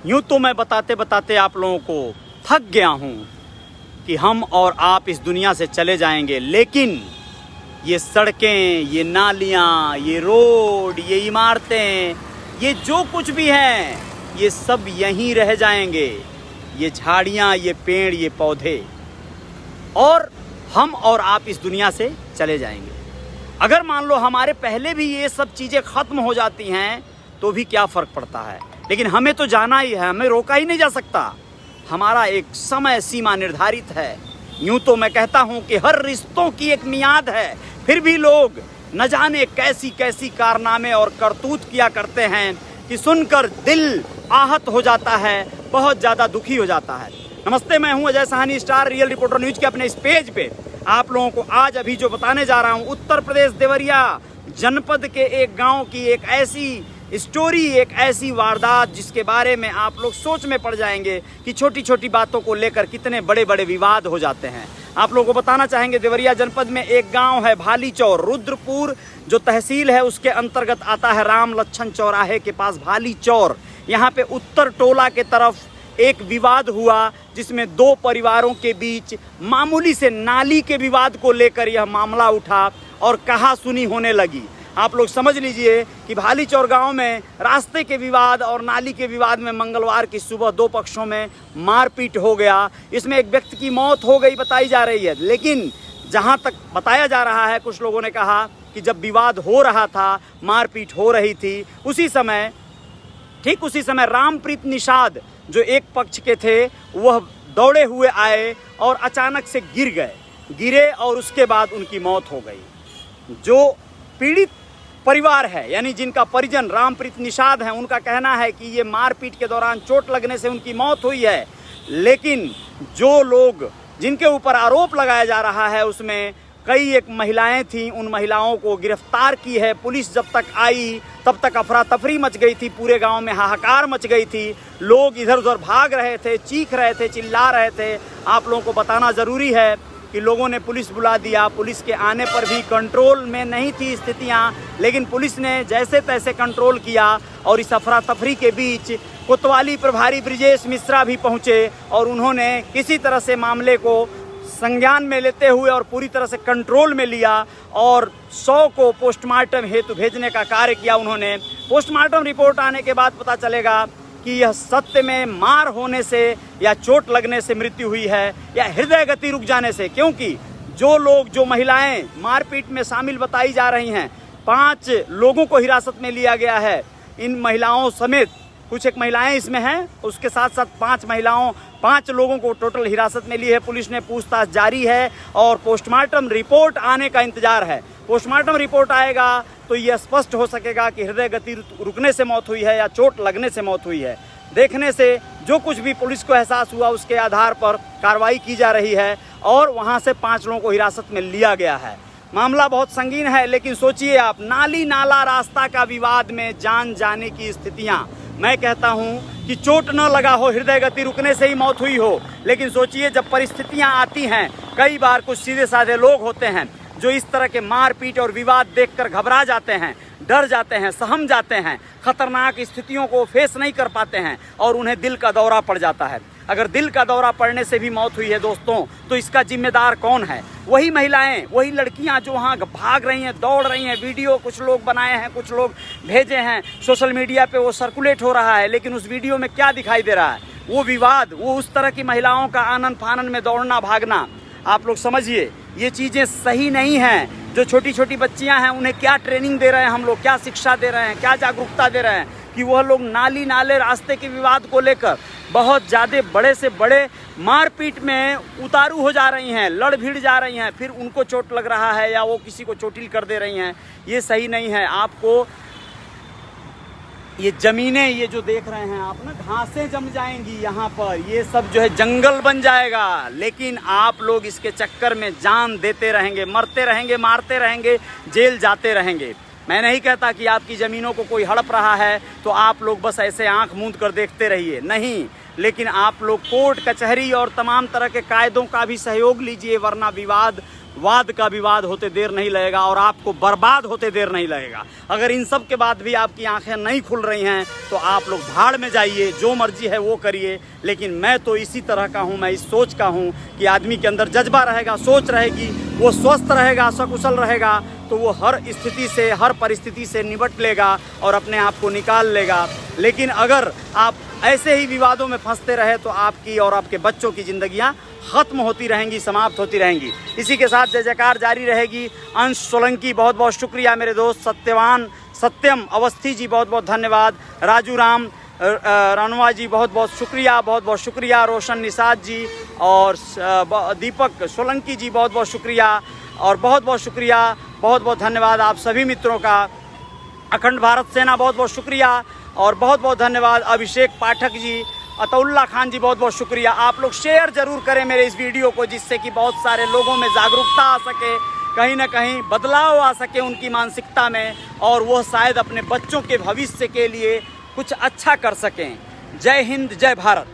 यूँ तो मैं बताते बताते आप लोगों को थक गया हूँ कि हम और आप इस दुनिया से चले जाएंगे, लेकिन ये सड़कें, ये नालियाँ, ये रोड, ये इमारतें, ये जो कुछ भी हैं, ये सब यहीं रह जाएंगे। ये झाड़ियाँ, ये पेड़, ये पौधे, और हम और आप इस दुनिया से चले जाएंगे। अगर मान लो हमारे पहले भी ये सब चीज़ें ख़त्म हो जाती हैं तो भी क्या फ़र्क पड़ता है, लेकिन हमें तो जाना ही है, हमें रोका ही नहीं जा सकता। हमारा एक समय सीमा निर्धारित है। यूँ तो मैं कहता हूँ कि हर रिश्तों की एक मियाद है, फिर भी लोग न जाने कैसी कैसी कारनामे और करतूत किया करते हैं कि सुनकर दिल आहत हो जाता है, बहुत ज़्यादा दुखी हो जाता है। नमस्ते, मैं हूँ Ajay Sahni, star real reporter news के अपने इस पेज पे आप लोगों को आज अभी जो बताने जा रहा हूँ, उत्तर प्रदेश देवरिया जनपद के एक गांव की एक ऐसी स्टोरी, एक ऐसी वारदात जिसके बारे में आप लोग सोच में पड़ जाएंगे कि छोटी छोटी बातों को लेकर कितने बड़े बड़े विवाद हो जाते हैं। आप लोगों को बताना चाहेंगे, देवरिया जनपद में एक गांव है भाली चौर, रुद्रपुर जो तहसील है उसके अंतर्गत आता है। राम लच्छन चौराहे के पास भाली चौर, यहाँ पे उत्तर टोला के तरफ एक विवाद हुआ जिसमें दो परिवारों के बीच मामूली से नाली के विवाद को लेकर यह मामला उठा और कहा सुनी होने लगी। आप लोग समझ लीजिए कि भाली चौर गांव में रास्ते के विवाद और नाली के विवाद में मंगलवार की सुबह दो पक्षों में मारपीट हो गया। इसमें एक व्यक्ति की मौत हो गई बताई जा रही है, लेकिन जहां तक बताया जा रहा है, कुछ लोगों ने कहा कि जब विवाद हो रहा था, मारपीट हो रही थी, ठीक उसी समय रामप्रीत निषाद जो एक पक्ष के थे वह दौड़े हुए आए और अचानक से गिरे और उसके बाद उनकी मौत हो गई। जो पीड़ित परिवार है, यानी जिनका परिजन रामप्रीत निषाद है, उनका कहना है कि ये मारपीट के दौरान चोट लगने से उनकी मौत हुई है, लेकिन जो लोग जिनके ऊपर आरोप लगाया जा रहा है उसमें कई एक महिलाएं थीं, उन महिलाओं को गिरफ्तार की है पुलिस। जब तक आई तब तक अफरा तफरी मच गई थी, पूरे गांव में हाहाकार मच गई थी, लोग इधर उधर भाग रहे थे, चीख रहे थे, चिल्ला रहे थे। आप लोगों को बताना ज़रूरी है कि लोगों ने पुलिस बुला दिया। पुलिस के आने पर भी कंट्रोल में नहीं थी स्थितियां, लेकिन पुलिस ने जैसे तैसे कंट्रोल किया और इस अफरा तफरी के बीच कोतवाली प्रभारी ब्रिजेश मिश्रा भी पहुंचे और उन्होंने किसी तरह से मामले को संज्ञान में लेते हुए और पूरी तरह से कंट्रोल में लिया और 100 को पोस्टमार्टम हेतु भेजने का कार्य किया उन्होंने। पोस्टमार्टम रिपोर्ट आने के बाद पता चलेगा कि यह सत्य में मार होने से या चोट लगने से मृत्यु हुई है या हृदय गति रुक जाने से, क्योंकि जो महिलाएं मारपीट में शामिल बताई जा रही हैं, 5 लोगों को हिरासत में लिया गया है। इन महिलाओं समेत कुछ एक महिलाएं इसमें हैं, उसके साथ साथ 5 लोगों को टोटल हिरासत में ली है पुलिस ने। पूछताछ जारी है और पोस्टमार्टम रिपोर्ट आने का इंतजार है। पोस्टमार्टम रिपोर्ट आएगा तो यह स्पष्ट हो सकेगा कि हृदय गति रुकने से मौत हुई है या चोट लगने से मौत हुई है। देखने से जो कुछ भी पुलिस को एहसास हुआ उसके आधार पर कार्रवाई की जा रही है और वहां से 5 लोगों को हिरासत में लिया गया है। मामला बहुत संगीन है, लेकिन सोचिए आप, नाली नाला रास्ता का विवाद में जान जाने की स्थितियां। मैं कहता हूं कि चोट न लगा हो, हृदय गति रुकने से ही मौत हुई हो, लेकिन सोचिए जब परिस्थितियां आती हैं, कई बार कुछ सीधे साधे लोग होते हैं जो इस तरह के मारपीट और विवाद देखकर घबरा जाते हैं, डर जाते हैं, सहम जाते हैं, खतरनाक स्थितियों को फेस नहीं कर पाते हैं और उन्हें दिल का दौरा पड़ जाता है। अगर दिल का दौरा पड़ने से भी मौत हुई है दोस्तों, तो इसका जिम्मेदार कौन है? वही महिलाएं, वही लड़कियां जो वहाँ भाग रही हैं, दौड़ रही हैं। वीडियो कुछ लोग बनाए हैं, कुछ लोग भेजे हैं सोशल मीडिया पे, वो सर्कुलेट हो रहा है, लेकिन उस वीडियो में क्या दिखाई दे रहा है? वो विवाद, वो उस तरह की महिलाओं का आनन फानन में दौड़ना भागना। आप लोग समझिए, ये चीज़ें सही नहीं हैं। जो छोटी छोटी बच्चियां हैं उन्हें क्या ट्रेनिंग दे रहे हैं हम लोग, क्या शिक्षा दे रहे हैं, क्या जागरूकता दे रहे हैं कि वह लोग नाली नाले रास्ते के विवाद को लेकर बहुत ज़्यादा बड़े से बड़े मारपीट में उतारू हो जा रही हैं, लड़ भिड़ जा रही हैं, फिर उनको चोट लग रहा है या वो किसी को चोटिल कर दे रही हैं। ये सही नहीं है। आपको ये ज़मीनें, ये जो देख रहे हैं आप ना, घासें जम जाएंगी यहाँ पर, ये सब जो है जंगल बन जाएगा, लेकिन आप लोग इसके चक्कर में जान देते रहेंगे, मरते रहेंगे, मारते रहेंगे, जेल जाते रहेंगे। मैं नहीं कहता कि आपकी ज़मीनों को कोई हड़प रहा है तो आप लोग बस ऐसे आंख मूंद कर देखते रहिए, नहीं, लेकिन आप लोग कोर्ट कचहरी और तमाम तरह के कायदों का भी सहयोग लीजिए, वरना विवाद वाद का विवाद होते देर नहीं लगेगा और आपको बर्बाद होते देर नहीं लगेगा। अगर इन सब के बाद भी आपकी आंखें नहीं खुल रही हैं तो आप लोग भाड़ में जाइए, जो मर्जी है वो करिए। लेकिन मैं तो इसी तरह का हूँ, मैं इस सोच का हूँ कि आदमी के अंदर जज्बा रहेगा, सोच रहेगी, वो स्वस्थ रहेगा, सकुशल रहेगा, तो वो हर स्थिति से, हर परिस्थिति से निपट लेगा और अपने आप को निकाल लेगा। लेकिन अगर आप ऐसे ही विवादों में फंसते रहे तो आपकी और आपके बच्चों की ज़िंदगियाँ ख़त्म होती रहेंगी, समाप्त होती रहेंगी। इसी के साथ जय जयकार जारी रहेगी। अंश सोलंकी बहुत बहुत शुक्रिया मेरे दोस्त। सत्यम अवस्थी जी बहुत बहुत धन्यवाद। राजू राम रानवा जी बहुत बहुत शुक्रिया। रोशन निषाद जी और दीपक सोलंकी जी बहुत बहुत शुक्रिया और बहुत बहुत शुक्रिया, बहुत बहुत धन्यवाद आप सभी मित्रों का। अखंड भारत सेना बहुत बहुत शुक्रिया और बहुत बहुत धन्यवाद। अभिषेक पाठक जी, अतउल्ला खान जी बहुत बहुत शुक्रिया। आप लोग शेयर ज़रूर करें मेरे इस वीडियो को, जिससे कि बहुत सारे लोगों में जागरूकता आ सके, कहीं ना कहीं बदलाव आ सके उनकी मानसिकता में, और वो शायद अपने बच्चों के भविष्य के लिए कुछ अच्छा कर सकें। जय हिंद, जय भारत।